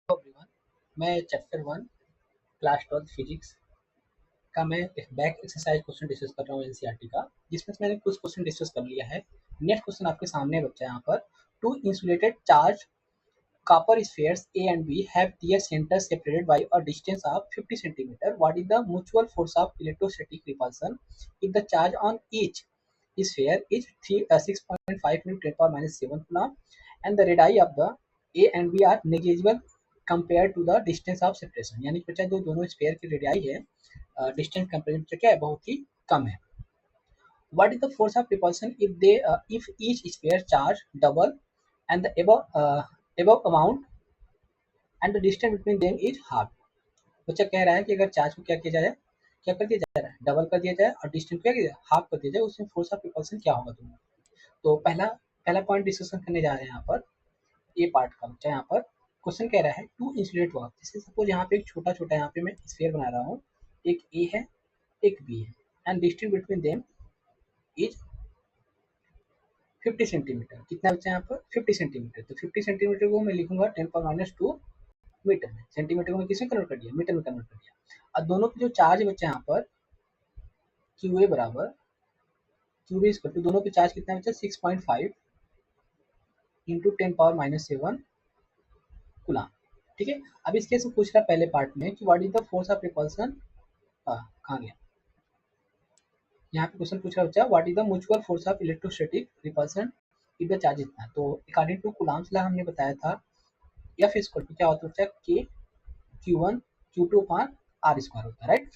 Everyone, मैं chapter 1 class 12 physics का मैं एक बैक एक्सरसाइज क्वेश्चन डिस्कस कर रहा हूँ एनसीईआरटी का, जिसमें से मैंने कुछ क्वेश्चन डिस्कस कर लिया है। नेक्स्ट क्वेश्चन आपके सामने बच्चा यहाँ पर two insulated charge copper spheres A and B have their centers separated by a distance of 50 centimeter. What is the mutual force of electrostatic repulsion if the charge on each sphere is 6.5 into 10 power minus 7 coulomb and the radii of the A and B are negligible compared to the distance of separation. यानी कि बच्चा जो दोनों sphere की radii है distance comparison क्या है, बहुत ही कम है। What is the force of repulsion if each sphere charge double and the above amount and the distance between them is half? बच्चा कह रहा है कि अगर चार्ज को क्या किया जाए, क्या कर दिया जा रहा है, डबल कर दिया जाए और डिस्टेंस क्या किया जाए, हाफ कर दिया जाए, उसमें फोर्स ऑफ रिपल्सन क्या होगा दोनों। तो पहला पहला पॉइंट डिस्कशन करने जा रहे हैं यहाँ पर, ये पार्ट का बच्चा यहाँ पर क्वेश्चन कह रहा है टू इंसुलेट वर्क। जैसे सपोज यहाँ पे एक छोटा छोटा यहाँ पे मैं स्फीयर बना रहा हूँ, एक ए है एक बी है and distance between them is 50 centimetre. कितना बच्चा यहाँ पर 50 सेंटीमीटर। तो 50 सेंटीमीटर को मैं लिखूंगा 10⁻² मीटर में। सेंटीमीटर को मैं किसमें कन्वर्ट कर दिया, मीटर में कन्वर्ट कर दिया। और दोनों के जो चार्ज बच्चा यहाँ पर क्यू ए बराबर क्यू बी इक्वल टू, दोनों के चार्ज कितना बच्चा 6.5 इंटू 10⁻⁷ कूलम। ठीक है। अब इसके से पूछ रहा पहले पार्ट में कि what is the force of repulsion, कहाँ गया, यहाँ पे क्वेश्चन पूछ रहा बच्चा what is the mutual force of electrostatic repulsion if the charge इतना। तो अकॉर्डिंग टू कूलम्स लॉ हमने बताया था एफ इक्वल टू क्या होता है बच्चा, के Q1 Q2 upon are square होता है, राइट।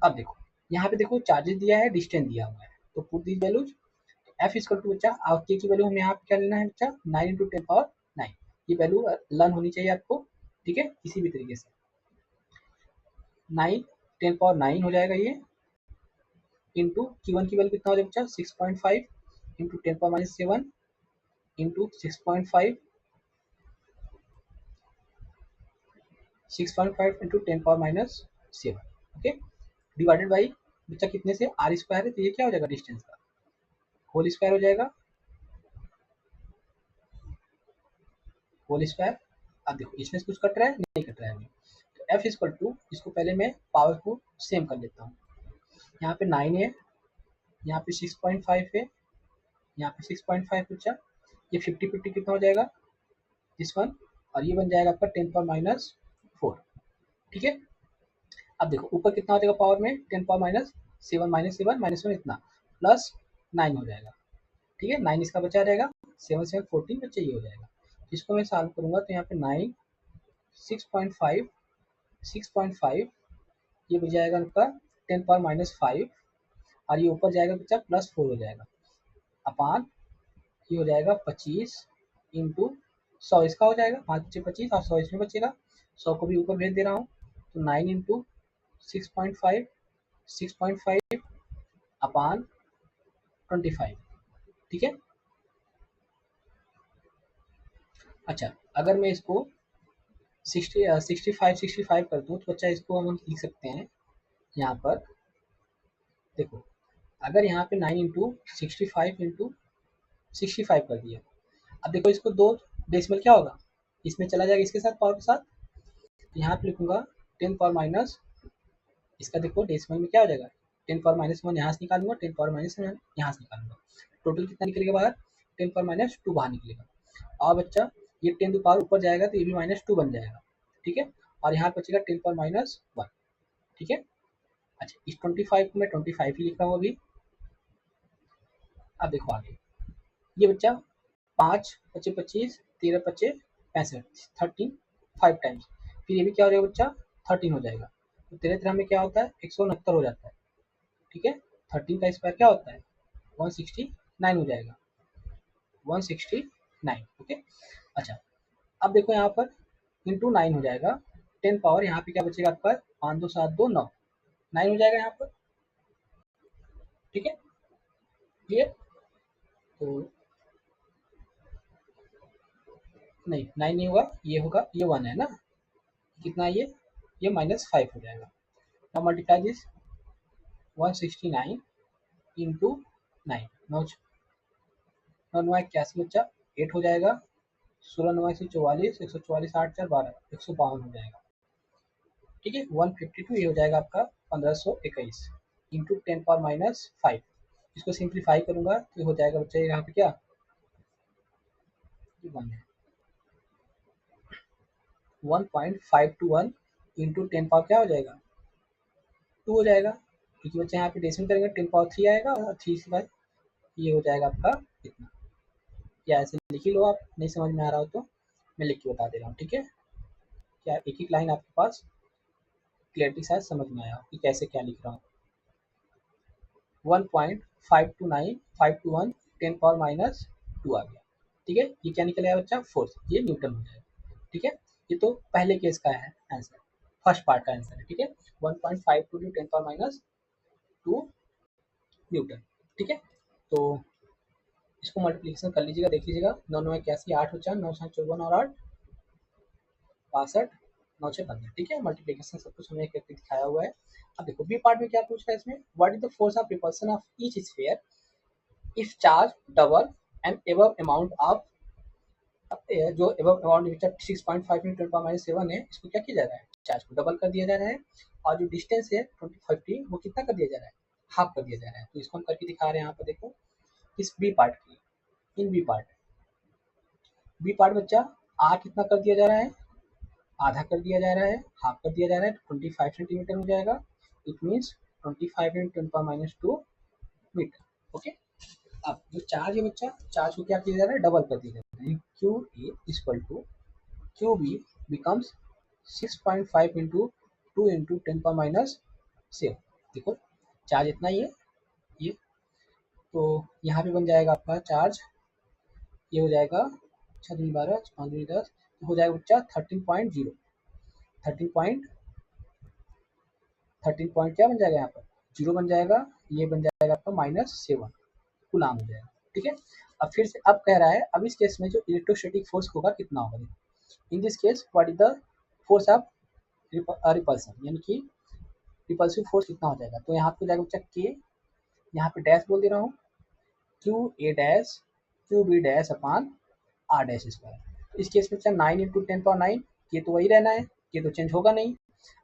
अब देखो यहाँ पे देखो चार्जेस दिया है, डिस्टेंस दिया हुआ है, तो put these values. F equal to बच्चा और के की वैल्यू हमें यहाँ पे क्या लेना है बच्चा, 9 इंटू 10⁻⁹। ये वैल्यू लर्न होनी चाहिए आपको, ठीक है, किसी भी तरीके से। 9 10⁻⁹ हो जाएगा ये, इंटू Q1 की वैल्यू कितना हो जाएगा बच्चा 6.5 into 10⁻⁷ into 6.5 into 10⁻⁷, okay, divided by बच्चा कितने से, आर स्क्वायर है, तो ये क्या हो जाएगा डिस्टेंस का होल स्क्वायर हो जाएगा, होल स्क्वायर। अब देखो इसमें से कुछ कट रहा है, नहीं कट रहा है अभी। तो एफ इक्वल टू, इसको पहले मैं पावर को सेम कर लेता हूँ। यहाँ पे 9 है, यहाँ पे 6.5 है, यहाँ पे 6.5 बच्चा, ये 50-50 कितना हो जाएगा दिस वन, और ये बन जाएगा आपका 10⁻⁴। ठीक है। अब देखो ऊपर कितना हो जाएगा पावर में 10⁻⁷ -7 इतना प्लस 9 हो जाएगा, ठीक है। 9 इसका बचा रहेगा, 7 7 14 बच्चे ये हो जाएगा। इसको मैं सॉल्व करूंगा तो यहाँ पे 9 6.5 ये बच जाएगा आपका 10⁻⁵, और ये ऊपर जाएगा बच्चा +4 हो जाएगा अपान, ये हो जाएगा 25 इंटू 100 इसका हो जाएगा, 5 बच्चे 25 और 100 इसमें बचेगा, 100 को भी ऊपर भेज दे रहा हूँ। तो 9 इंटू 6.5 अपान 25, ठीक है। अच्छा, अगर मैं इसको 65 कर दूं तो बच्चा इसको हम लिख सकते हैं यहाँ पर, देखो अगर यहाँ पे 9 इंटू 65 कर दिया, अब देखो इसको दो डेसिमल क्या होगा, इसमें चला जाएगा इसके साथ पावर के साथ, तो यहाँ पे लिखूंगा 10⁻, इसका देखो डेसिमल में क्या हो जाएगा 10⁻1 यहाँ से निकालूंगा, 10⁻1 यहाँ से निकालूंगा, टोटल कितना निकलेगा बाहर 10⁻2 बाहर निकलेगा। और बच्चा ये 10 टू पावर ऊपर जाएगा तो ये भी -2 बन जाएगा, ठीक है। और यहाँ बचेगा 10⁻1, ठीक है। अच्छा, इस 25 को मैं 25 ही लिख रहा हूँ अभी। अब देखो आगे, ये बच्चा 5 बच्चे 25 13 बच्चे 65 13 5 टाइम्स, फिर ये भी क्या हो जाएगा बच्चा 13 हो जाएगा। तो 13 में क्या होता है 169 हो जाता है, ठीक है। 13 का स्क्वायर क्या होता है 169 हो जाएगा, 169, ओके। अच्छा, अब देखो यहाँ पर इंटू 9 हो जाएगा, 10 पावर यहाँ पे क्या बचेगा आपका 5 2 7 2 9 9 हो जाएगा यहाँ पर, ठीक है, क्लियर। तो नहीं 9 नहीं होगा, ये होगा, ये 1 है ना, कितना है ये -5 हो जाएगा। now multiply this 169 इंटू 9, 9 9 81 बच्चा 8 हो जाएगा, 16 9 144, 144 8 4 12, 152 हो जाएगा। ठीक है, 152 ये हो जाएगा आपका 1521 इंटू 10⁻⁵। इसको सिंप्लीफाई करूंगा तो हो जाएगा बच्चा यहाँ पे क्या, ये 1 है, 1.521 इंटू 10 क्या हो जाएगा, 2 हो जाएगा, क्योंकि बच्चे यहाँ पे डेसिमल करेंगे 10⁻³ आएगा और 3 से बाद ये हो जाएगा आपका इतना। या ऐसे लिख ही लो, आप नहीं समझ में आ रहा हो तो मैं लिख के बता दे रहा हूँ। ठीक है, क्या एक एक लाइन आपके पास क्लियरिटी शायद समझ में आया कि कैसे क्या लिख रहा हूँ। 1.529 10⁻⁻² आ गया। ठीक है, ये क्या निकल आया बच्चा, फोर्स, ये न्यूटन हो जाएगा। ठीक है, ये तो पहले केस का है आंसर, फर्स्ट पार्ट का आंसर है। ठीक है, 1.522 10⁻⁻² न्यूटन। ठीक है, तो इसको मल्टीप्लिकेशन कर लीजिएगा, देख लीजिएगा, 9 9 81, 8 और 4 9 7 54 और 8 62, 9 6 15। ठीक है, मल्टीप्लिकेशन सब कुछ हमने एक करके दिखाया हुआ है। अब देखो बी पार्ट में क्या पूछ रहा है इसमें, what is the force of repulsion of each sphere if charge double and above amount of, जो एबव अमाउंट 6.5 × 10⁻⁷ है, इसको क्या किया जा रहा है, चार्ज को डबल कर दिया जा रहा है, और जो डिस्टेंस है 2050 वो कितना कर दिया जा रहा है, हाफ कर दिया जा रहा है। तो इसको हम करके दिखा रहे हैं यहाँ पर, देखो इस बी पार्ट की, इन बी पार्ट बच्चा आर कितना कर दिया जा रहा है, आधा कर दिया जा रहा है, हाफ कर दिया जा रहा है, 25 सेंटीमीटर हो जाएगा। It means 25 × 10⁻² metre. ओके, अब जो चार्ज है बच्चा, चार्ज को क्या किया जा रहा है, डबल कर दिया जा रहा है, Q A equal to Q B becomes 6.5 × 2 × 10⁻⁷। देखो चार्ज इतना ही है ये, तो यहाँ पे बन जाएगा आपका चार्ज, ये हो जाएगा 6 दूनी 12 5 दूनी 10, हो जाएगा बच्चा 13.0, 13 क्या बन जाएगा यहाँ पर, 0 बन जाएगा, ये बन जाएगा आपका -7 कूलाम हो जाएगा। ठीक है, अब फिर से अब कह रहा है, अब इस केस में जो इलेक्ट्रोस्टैटिक फोर्स होगा कितना होगा, in this case what is the force of repulsion, यानी कि रिपल्सिव फोर्स कितना हो जाएगा। तो यहाँ पे जाएगा बच्चा के, यहाँ पे डैश बोल दे रहा हूँ, Q A dash Q B dash upon R dash square. तो इस केस में बच्चा 9 × 10⁻⁹, ये तो वही रहना है, ये तो चेंज होगा नहीं।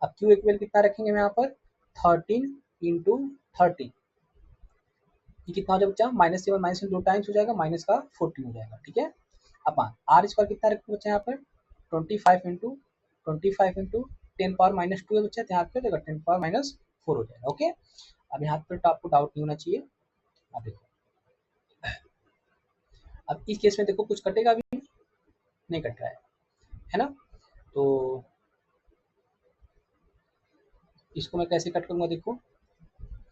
अब क्यू इक्वल कितना रखेंगे हम यहाँ पर, 13 × 30, ये कितना हो जाएगा बच्चा, -7 -7 2 टाइम्स हो जाएगा, माइनस का 14 हो जाएगा। ठीक है, अपॉन आर स्क्वायर कितना रखेंगे बच्चा यहाँ पर, 25 × 10⁻² है बच्चा, तो यहाँ पे 10⁻⁴ हो जाएगा। ओके, अब यहाँ पर तो आपको डाउट नहीं होना चाहिए। अब देखो, अब इस केस में देखो कुछ कटेगा भी नहीं कट रहा है ना, तो इसको मैं कैसे कट करूँगा, देखो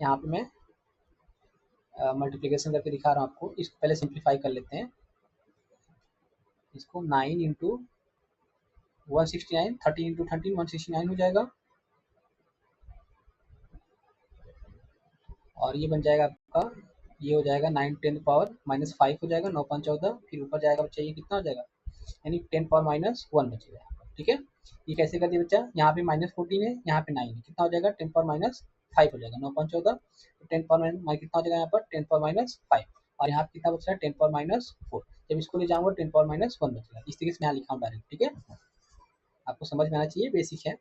यहाँ पे मैं मल्टीप्लिकेशन करके दिखा रहा हूँ आपको। इसको पहले सिंप्लीफाई कर लेते हैं, इसको 9 × 169, 13 × 13 169 हो जाएगा, और ये बन जाएगा आपका, ये हो जाएगा 9 × 10⁻⁻5 हो जाएगा, 9 5 14, फिर ऊपर जाएगा बच्चा, ये कितना हो जाएगा, यानी 10⁻⁻1 बचेगा। ठीक है, ये कैसे कर दिया बच्चा, यहाँ पे -14 है, यहाँ पे 9 है, कितना हो जाएगा 10⁻⁵ हो जाएगा, 9 5 14, 10⁻⁻ कितना हो जाएगा यहाँ पर 10⁻⁵, और यहाँ पे कितना बच रहा है 10⁻⁴। जब इसको ले जाऊंगा 10⁻⁻1 बचेगा, इस तरीके से यहाँ लिखा हूँ डायरेक्ट। ठीक है, आपको समझ में आना चाहिए, बेसिक है।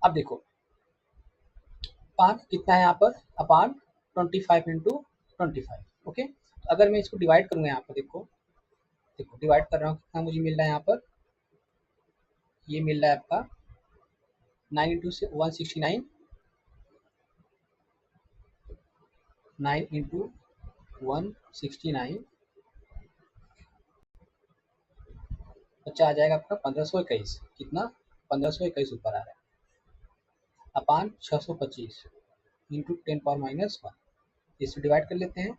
अब देखो अपान कितना है यहाँ पर, अपान 25 × 25। ओके, तो अगर मैं इसको डिवाइड करूँगा यहाँ पर, देखो देखो डिवाइड कर रहा हूँ, कितना मुझे मिल रहा है यहाँ पर, ये मिल रहा है आपका 9 × 169, 9 × 169 बच्चा आ जाएगा आपका 1521, कितना 1521 ऊपर आ रहा है, अपान 625 इंटू 10⁻⁻1, इसको डिवाइड कर लेते हैं,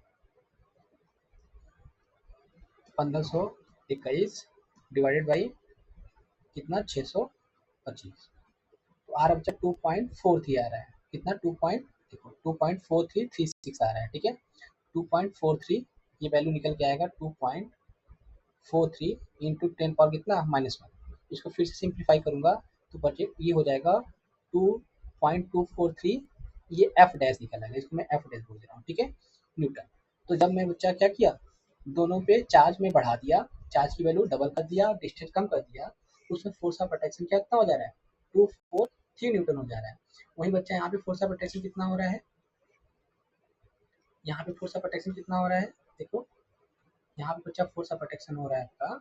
1521 डिवाइडेड बाई कितना 625, तो आ रहा है बच्चा 2.43 आ रहा है, कितना 2.4336 आ रहा है। ठीक है, 2.43 ये वैल्यू निकल के आएगा 2.43 इंटू 10 पावर कितना -1। इसको फिर से सिंप्लीफाई करूंगा तो बच्चे ये हो जाएगा 2.243, ये एफ डैश निकल आएगा, इसको मैं एफ डैश बोल दे रहा हूँ। ठीक है, न्यूटन। तो जब मैं बच्चा क्या किया, दोनों पे चार्ज में बढ़ा दिया, चार्ज की वैल्यू डबल कर दिया, डिस्टेंस कम कर दिया, उसमें फोर्स ऑफ अट्रैक्शन क्या कितना हो जा रहा है, 243 न्यूटन हो जा रहा है। वही बच्चा यहाँ पे फोर्स ऑफ अट्रैक्शन कितना हो रहा है, यहाँ पे फोर्स ऑफ अट्रैक्शन कितना हो रहा है, देखो यहाँ पे बच्चा फोर्स ऑफ अट्रैक्शन हो रहा है आपका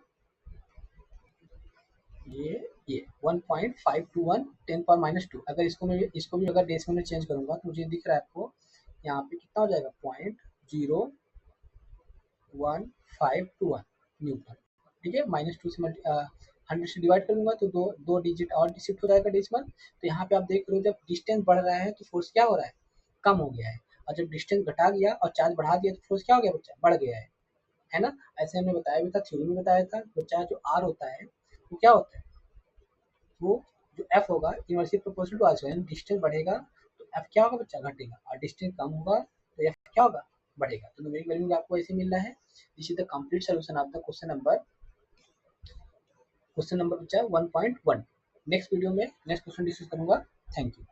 ये 1.521 10⁻²। अगर इसको भी अगर डेसिमल में चेंज करूंगा तो मुझे दिख रहा है आपको यहाँ पे कितना हो जाएगा 0.1521 न्यूटन। ठीक है, -2 से 100 से डिवाइड करूंगा तो दो डिजिट और शिफ्ट हो जाएगा डेसिमल। तो यहाँ पे आप देख रहे हो जब डिस्टेंस बढ़ रहा है तो फोर्स क्या हो रहा है, कम हो गया है, और जब डिस्टेंस घटा गया और चार्ज बढ़ा दिया तो फोर्स क्या हो गया बच्चा, बढ़ गया है ना। ऐसे हमने बताया भी था, थ्योरी में बताया था बच्चा, जो आर होता है वो क्या होता है, वो जो एफ होगा inversely proportional to R square, यानी डिस्टेंस बढ़ेगा तो एफ क्या होगा बच्चा, घटेगा, और डिस्टेंस कम होगा तो एफ क्या होगा, बढ़ेगा। तो न्यूमेरिक वैल्यू में आपको ऐसे मिल रहा है। This is the complete solution of the question number बच्चा 1.1। नेक्स्ट वीडियो में नेक्स्ट क्वेश्चन डिस्कस करूंगा। Thank you.